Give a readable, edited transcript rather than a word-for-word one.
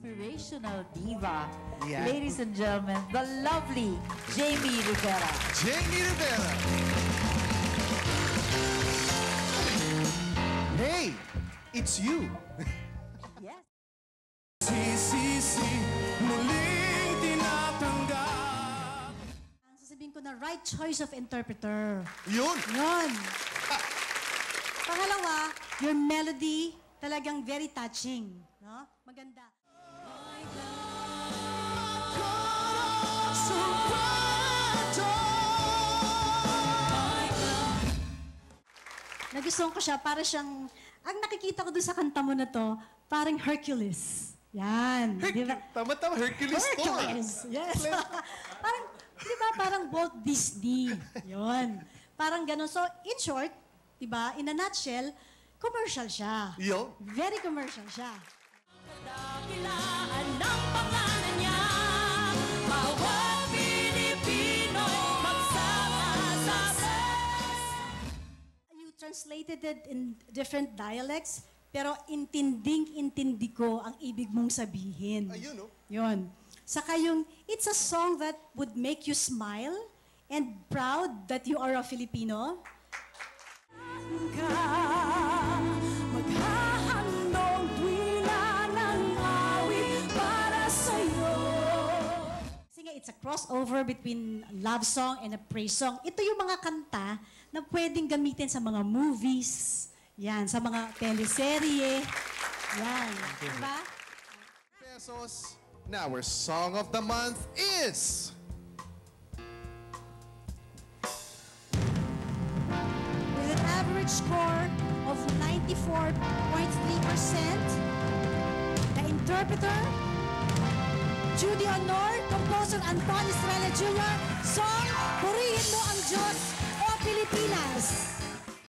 inspirational diva. Yeah. Ladies and gentlemen, the lovely Jamie Rivera. Jamie Rivera. Hey, it's you. Yes. Muling tinatanggap. Sasabihin ko na right choice of interpreter. Yun. Yun. Pangalawa, your melody talagang very touching. No? Maganda. Nagustuhan ko siya, para siyang, ang nakikita ko doon sa kanta mo na to, parang Hercules. Yan. Diba? Tama-tama, Hercules to. Hercules. Yes. Parang, di ba, parang Walt Disney. Yun. Parang ganun. So, in short, di ba, in a nutshell, commercial siya. Yo. Very commercial siya. Kadakilaan ng pangalan niya, bawat Pilipino magsama-sama. You translated it in different dialects, pero intinding-intindi ko ang ibig mong sabihin. Ayun, no? Yun. Saka yung, it's a song that would make you smile and proud that you are a Filipino. Maghahandog dwila ng awit para sa'yo. Kasi nga, it's a crossover between a love song and a praise song. Ito yung mga kanta na pwedeng gamitin sa mga movies, yan, sa mga teleserye, yan. Diba? Pesos. Now, our song of the month is... With an average score of 94.3%, the interpreter, Judy Honor, composer Anton Estrella Jr., song, Purihin Mo Ang Diyos.